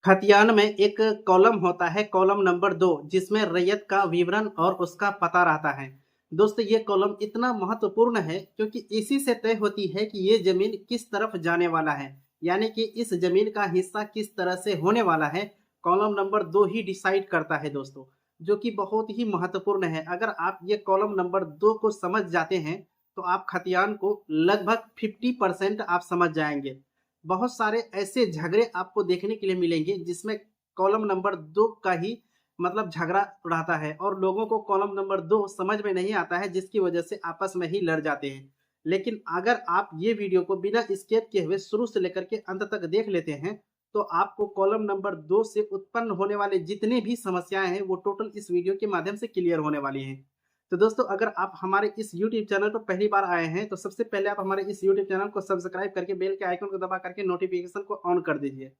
खतियान में एक कॉलम होता है, कॉलम नंबर 2, जिसमें रैयत का विवरण और उसका पता रहता है। दोस्तों, ये कॉलम इतना महत्वपूर्ण है क्योंकि इसी से तय होती है कि ये जमीन किस तरफ जाने वाला है, यानी कि इस जमीन का हिस्सा किस तरह से होने वाला है। कॉलम नंबर 2 ही डिसाइड करता है दोस्तों, जो कि बहुत ही महत्वपूर्ण है। अगर आप ये कॉलम नंबर 2 को समझ जाते हैं तो आप खतियान को लगभग 50% आप समझ जाएंगे। बहुत सारे ऐसे झगड़े आपको देखने के लिए मिलेंगे जिसमें कॉलम नंबर 2 का ही मतलब झगड़ा रहता है और लोगों को कॉलम नंबर 2 समझ में नहीं आता है, जिसकी वजह से आपस में ही लड़ जाते हैं। लेकिन अगर आप ये वीडियो को बिना स्किप किए हुए शुरू से लेकर के अंत तक देख लेते हैं तो आपको कॉलम नंबर 2 से उत्पन्न होने वाले जितनी भी समस्याएं हैं वो टोटल इस वीडियो के माध्यम से क्लियर होने वाली हैं। तो दोस्तों, अगर आप हमारे इस YouTube चैनल पर पहली बार आए हैं तो सबसे पहले आप हमारे इस YouTube चैनल को सब्सक्राइब करके बेल के आइकन को दबा करके नोटिफिकेशन को ऑन कर दीजिए।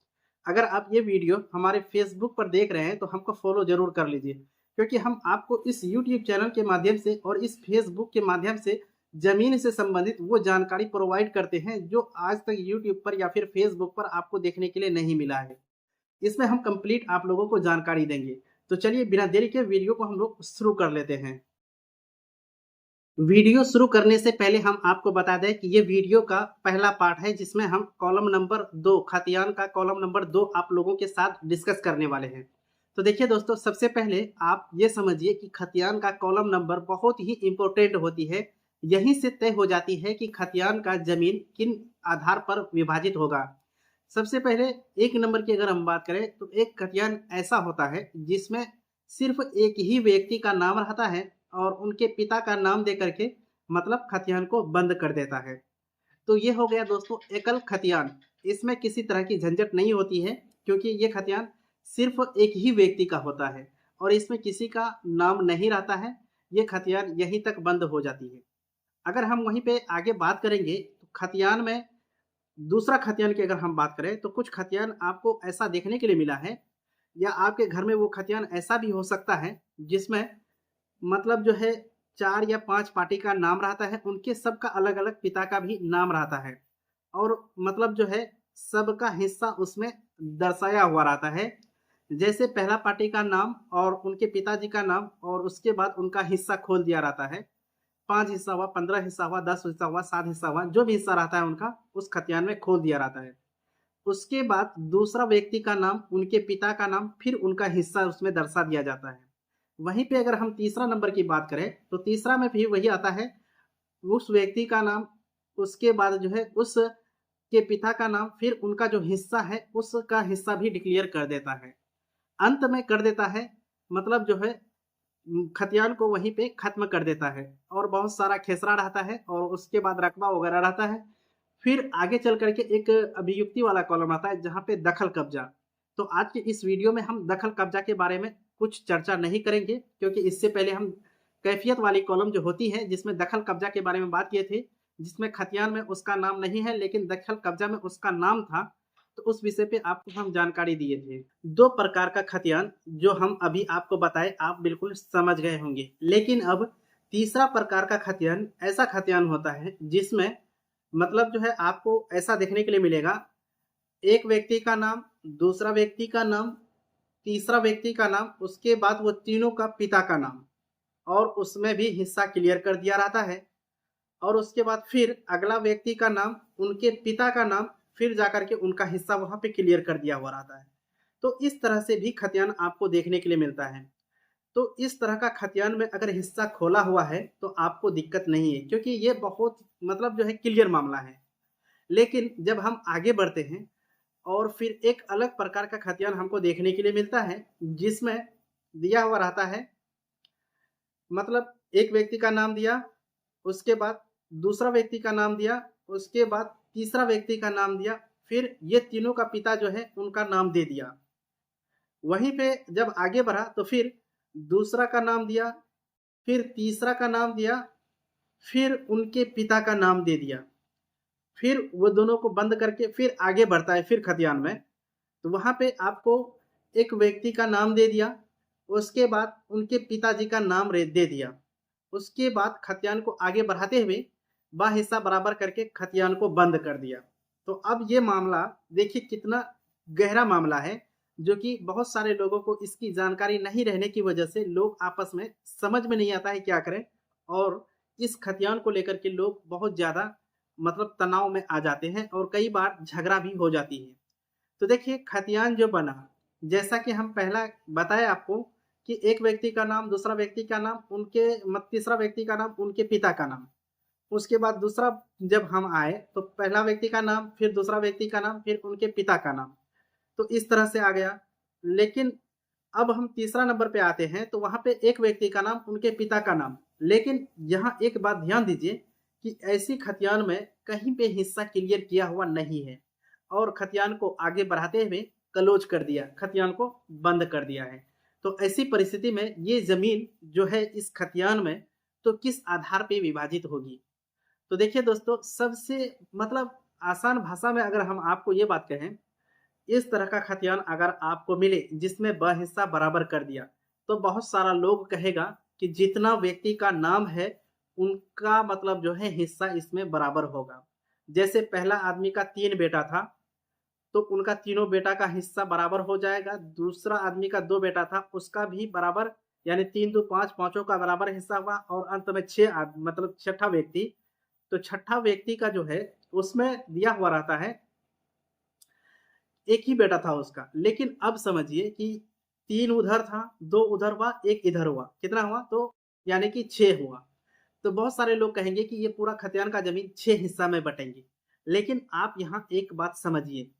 अगर आप ये वीडियो हमारे Facebook पर देख रहे हैं तो हमको फॉलो जरूर कर लीजिए, क्योंकि हम आपको इस YouTube चैनल के माध्यम से और इस Facebook के माध्यम से जमीन से संबंधित वो जानकारी प्रोवाइड करते हैं जो आज तक YouTube पर या फिर Facebook पर आपको देखने के लिए नहीं मिला है। इसमें हम कंप्लीट आप लोगों को जानकारी देंगे। तो चलिए बिना देरी के वीडियो को हम लोग शुरू कर लेते हैं। वीडियो शुरू करने से पहले हम आपको बता दें कि ये वीडियो का पहला पार्ट है जिसमें हम कॉलम नंबर 2 खतियान का कॉलम नंबर 2 आप लोगों के साथ डिस्कस करने वाले हैं। तो देखिए दोस्तों, सबसे पहले आप ये समझिए कि खतियान का कॉलम नंबर बहुत ही इंपॉर्टेंट होती है। यहीं से तय हो जाती है कि खतियान का जमीन किन आधार पर विभाजित होगा। सबसे पहले एक नंबर की अगर हम बात करें तो एक खतियान ऐसा होता है जिसमें सिर्फ एक ही व्यक्ति का नाम रहता है और उनके पिता का नाम दे करके मतलब खतियान को बंद कर देता है। तो ये हो गया दोस्तों एकल खतियान। इसमें किसी तरह की झंझट नहीं होती है क्योंकि ये खतियान सिर्फ एक ही व्यक्ति का होता है और इसमें किसी का नाम नहीं रहता है। ये खतियान यहीं तक बंद हो जाती है। अगर हम वहीं पे आगे बात करेंगे तो खतियान में दूसरा खतियान की अगर हम बात करें तो कुछ खतियान आपको ऐसा देखने के लिए मिला है, या आपके घर में वो खतियान ऐसा भी हो सकता है जिसमें मतलब जो है 4 या 5 पार्टी का नाम रहता है, उनके सबका अलग-अलग पिता का भी नाम रहता है और मतलब जो है सबका हिस्सा उसमें दर्शाया हुआ रहता है। जैसे पहला पार्टी का नाम और उनके पिताजी का नाम और उसके बाद उनका हिस्सा खोल दिया रहता है। 5 हिस्सा हुआ, 15 हिस्सा हुआ, 10 हिस्सा हुआ, 7 हिस्सा हुआ, जो भी हिस्सा रहता है उनका उस खतियान में खोल दिया रहता है। उसके बाद दूसरा व्यक्ति का नाम, उनके पिता का नाम, फिर उनका हिस्सा उसमें दर्शा दिया जाता है। वहीं पे अगर हम तीसरा नंबर की बात करें तो तीसरा में भी वही आता है, उस व्यक्ति का नाम, उसके बाद जो है उसके पिता का नाम, फिर उनका जो हिस्सा है उसका हिस्सा भी डिक्लेयर कर देता है। अंत में कर देता है मतलब जो है खतियान को वहीं पे खत्म कर देता है और बहुत सारा खेसरा रहता है और उसके बाद रकबा वगैरह रहता है। फिर आगे चल करके एक अभियुक्ति वाला कॉलम आता है जहाँ पे दखल कब्जा। तो आज के इस वीडियो में हम दखल कब्जा के बारे में कुछ चर्चा नहीं करेंगे, क्योंकि इससे पहले हम कैफियत वाली कॉलम जो होती है जिसमें दखल कब्जा के बारे में बात किए थे, जिसमें खतियान में उसका नाम नहीं है लेकिन दखल कब्जा में उसका नाम था, तो उस विषय पे आपको हम जानकारी दिए थे। दो प्रकार का खतियान जो हम अभी आपको बताए आप बिल्कुल समझ गए होंगे, लेकिन अब तीसरा प्रकार का खतियान ऐसा खतियान होता है जिसमें मतलब जो है आपको ऐसा देखने के लिए मिलेगा, एक व्यक्ति का नाम, दूसरा व्यक्ति का नाम, तीसरा व्यक्ति का नाम, उसके बाद वो तीनों का पिता का नाम और उसमें भी हिस्सा क्लियर कर दिया रहता है और उसके बाद फिर अगला व्यक्ति का नाम, उनके पिता का नाम, फिर जाकर के उनका हिस्सा वहां पे क्लियर कर दिया हुआ रहता है। तो इस तरह से भी खतियान आपको देखने के लिए मिलता है। तो इस तरह का खतियान में अगर हिस्सा खोला हुआ है तो आपको दिक्कत नहीं है, क्योंकि ये बहुत मतलब जो है क्लियर मामला है। लेकिन जब हम आगे बढ़ते हैं और फिर एक अलग प्रकार का खतियान हमको देखने के लिए मिलता है जिसमें दिया हुआ रहता है, मतलब एक व्यक्ति का नाम दिया, उसके बाद दूसरा व्यक्ति का नाम दिया, उसके बाद तीसरा व्यक्ति का नाम दिया, फिर ये तीनों का पिता जो है उनका नाम दे दिया। वहीं पे जब आगे बढ़ा तो फिर दूसरा का नाम दिया, फिर तीसरा का नाम दिया, फिर उनके पिता का नाम दे दिया, फिर वो दोनों को बंद करके फिर आगे बढ़ता है फिर खतियान में। तो वहां पे आपको एक व्यक्ति का नाम दे दिया, उसके बाद उनके पिताजी का नाम दे दिया, उसके बाद खतियान को आगे बढ़ाते हुए बा हिस्सा बराबर करके खतियान को बंद कर दिया। तो अब ये मामला देखिए कितना गहरा मामला है जो कि बहुत सारे लोगों को इसकी जानकारी नहीं रहने की वजह से लोग आपस में समझ में नहीं आता है क्या करें, और इस खतियान को लेकर के लोग बहुत ज़्यादा मतलब तनाव में आ जाते हैं और कई बार झगड़ा भी हो जाती है। तो देखिए खतियान जो बना, जैसा कि हम पहला बताए आपको कि एक व्यक्ति का नाम, दूसरा व्यक्ति का नाम, उनके तीसरा व्यक्ति का नाम, उनके पिता का नाम। उसके बाद दूसरा जब हम आए तो पहला व्यक्ति का नाम, फिर दूसरा व्यक्ति का नाम, फिर उनके पिता का नाम। तो इस तरह से आ गया। लेकिन अब हम तीसरा नंबर पे आते हैं तो वहां पे एक व्यक्ति का नाम, उनके पिता का नाम। लेकिन यहाँ एक बात ध्यान दीजिए कि ऐसी खतियान में कहीं पे हिस्सा क्लियर किया हुआ नहीं है और खतियान को आगे बढ़ाते हुए क्लोज कर दिया, खतियान को बंद कर दिया है। तो ऐसी परिस्थिति में ये जमीन जो है इस खतियान में तो किस आधार पे विभाजित होगी? तो देखिए दोस्तों, सबसे मतलब आसान भाषा में अगर हम आपको ये बात कहें, इस तरह का खतियान अगर आपको मिले जिसमें ब हिस्सा बराबर कर दिया, तो बहुत सारा लोग कहेगा कि जितना व्यक्ति का नाम है उनका मतलब जो है हिस्सा इसमें बराबर होगा। जैसे पहला आदमी का 3 बेटा था तो उनका तीनों बेटा का हिस्सा बराबर हो जाएगा। दूसरा आदमी का 2 बेटा था, उसका भी बराबर, यानी 3 2 5, पांचों का बराबर हिस्सा हुआ। और अंत में 6 मतलब छठा व्यक्ति, तो छठा व्यक्ति का जो है उसमें दिया हुआ रहता है, एक ही बेटा था उसका। लेकिन अब समझिए कि 3 उधर था, 2 उधर हुआ, 1 इधर हुआ, कितना हुआ? तो यानी कि 6 हुआ। तो बहुत सारे लोग कहेंगे कि ये पूरा खतियान का जमीन 6 हिस्सा में बटेंगे। लेकिन आप यहाँ एक बात समझिए,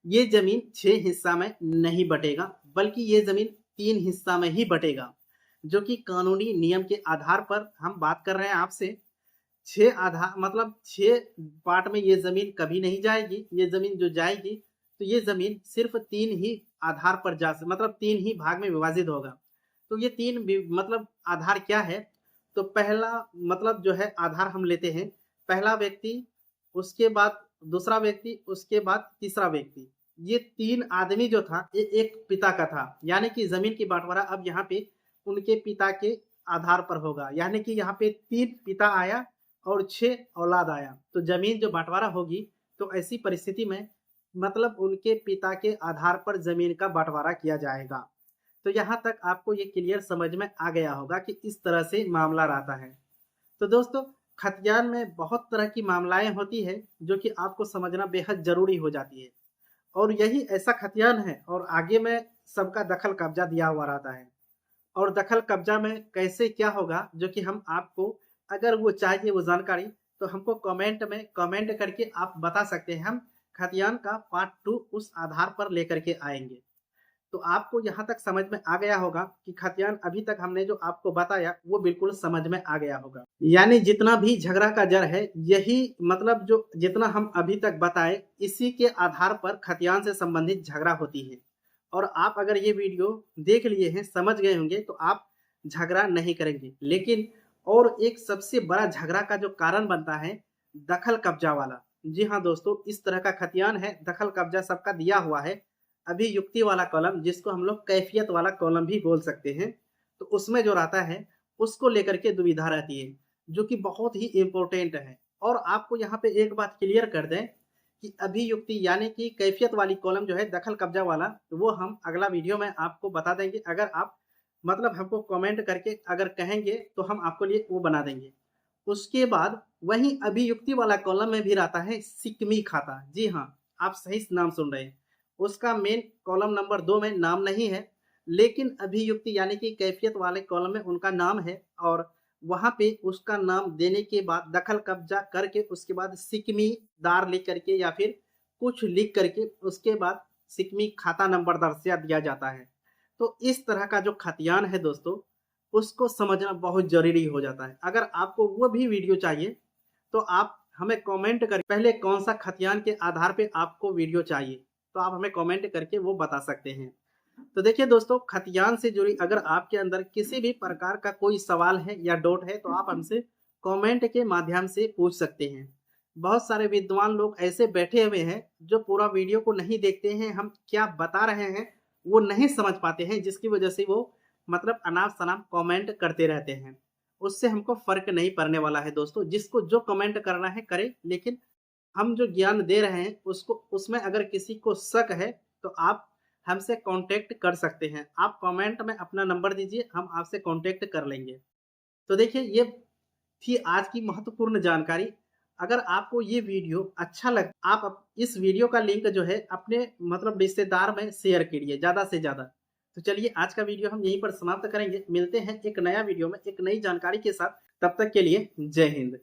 ये जमीन 6 हिस्सा में नहीं बटेगा, बल्कि ये जमीन 3 हिस्सा में ही बटेगा, जो कि कानूनी नियम के आधार पर हम बात कर रहे हैं आपसे। 6 आधार मतलब 6 पार्ट में ये जमीन कभी नहीं जाएगी। ये जमीन जो जाएगी तो ये जमीन सिर्फ 3 ही आधार पर मतलब 3 ही भाग में विभाजित होगा। तो ये 3 मतलब आधार क्या है? तो पहला मतलब जो है आधार हम लेते हैं, पहला व्यक्ति, उसके बाद दूसरा व्यक्ति, उसके बाद तीसरा व्यक्ति। ये 3 आदमी जो था ये एक पिता का था, यानी कि जमीन की बंटवारा अब यहाँ पे उनके पिता के आधार पर होगा। यानी कि यहाँ पे 3 पिता आया और 6 औलाद आया, तो जमीन जो बंटवारा होगी तो ऐसी परिस्थिति में मतलब उनके पिता के आधार पर जमीन का बंटवारा किया जाएगा। तो यहाँ तक आपको ये क्लियर समझ में आ गया होगा कि इस तरह से मामला रहता है। तो दोस्तों, खतियान में बहुत तरह की मामलाएं होती है जो कि आपको समझना बेहद जरूरी हो जाती है। और यही ऐसा खतियान है और आगे में सबका दखल कब्जा दिया हुआ रहता है। और दखल कब्जा में कैसे क्या होगा, जो कि हम आपको अगर वो चाहिए वो जानकारी, तो हमको कमेंट में कमेंट करके आप बता सकते हैं। हम खतियान का पार्ट 2 उस आधार पर लेकर के आएंगे। तो आपको यहाँ तक समझ में आ गया होगा कि खतियान अभी तक हमने जो आपको बताया वो बिल्कुल समझ में आ गया होगा। यानी जितना भी झगड़ा का जड़ है, यही मतलब जो जितना हम अभी तक बताए, इसी के आधार पर खतियान से संबंधित झगड़ा होती है। और आप अगर ये वीडियो देख लिए हैं, समझ गए होंगे, तो आप झगड़ा नहीं करेंगे। लेकिन और एक सबसे बड़ा झगड़ा का जो कारण बनता है, दखल कब्जा वाला। जी हाँ दोस्तों, इस तरह का खतियान है, दखल कब्जा सबका दिया हुआ है। अभी युक्ति वाला कॉलम, जिसको हम लोग कैफियत वाला कॉलम भी बोल सकते हैं, तो उसमें जो रहता है उसको लेकर के दुविधा रहती है, जो कि बहुत ही इम्पोर्टेंट है। और आपको यहाँ पे एक बात क्लियर कर दें कि अभियुक्ति यानी कि कैफियत वाली कॉलम जो है, दखल कब्जा वाला, तो वो हम अगला वीडियो में आपको बता देंगे। अगर आप मतलब हमको कमेंट करके अगर कहेंगे तो हम आपको लिए वो बना देंगे। उसके बाद वही अभियुक्ति वाला कॉलम में भी रहता है सिकमी खाता। जी हाँ, आप सही नाम सुन रहे हैं। उसका मेन कॉलम नंबर 2 में नाम नहीं है, लेकिन अभियुक्ति यानी कि कैफियत वाले कॉलम में उनका नाम है। और वहां पे उसका नाम देने के बाद दखल कब्जा करके उसके बाद सिकमी दार लिख करके या फिर कुछ लिख करके उसके बाद सिकमी खाता नंबर दर्जा दिया जाता है। तो इस तरह का जो खतियान है दोस्तों, उसको समझना बहुत जरूरी हो जाता है। अगर आपको वो भी वीडियो चाहिए तो आप हमें कमेंट कर, पहले कौन सा खतियान के आधार पे आपको वीडियो चाहिए तो आप हमें कमेंट करके वो बता सकते हैं। तो देखिए दोस्तों, खतियान से जुड़ी अगर आपके अंदर किसी भी प्रकार का कोई सवाल है या डाउट है तो आप हमसे कमेंट के माध्यम से पूछ सकते हैं। बहुत सारे विद्वान लोग ऐसे बैठे हुए हैं जो पूरा वीडियो को नहीं देखते हैं, हम क्या बता रहे हैं वो नहीं समझ पाते हैं, जिसकी वजह से वो मतलब अनाप शनाप कमेंट करते रहते हैं। उससे हमको फर्क नहीं पड़ने वाला है दोस्तों। जिसको जो कमेंट करना है करे, लेकिन हम जो ज्ञान दे रहे हैं उसको, उसमें अगर किसी को शक है तो आप हमसे कांटेक्ट कर सकते हैं। आप कमेंट में अपना नंबर दीजिए, हम आपसे कांटेक्ट कर लेंगे। तो देखिए ये थी आज की महत्वपूर्ण जानकारी। अगर आपको ये वीडियो अच्छा लग आप इस वीडियो का लिंक जो है अपने मतलब रिश्तेदार में शेयर करिए ज़्यादा से ज़्यादा। तो चलिए आज का वीडियो हम यहीं पर समाप्त करेंगे। मिलते हैं एक नया वीडियो में एक नई जानकारी के साथ। तब तक के लिए जय हिंद।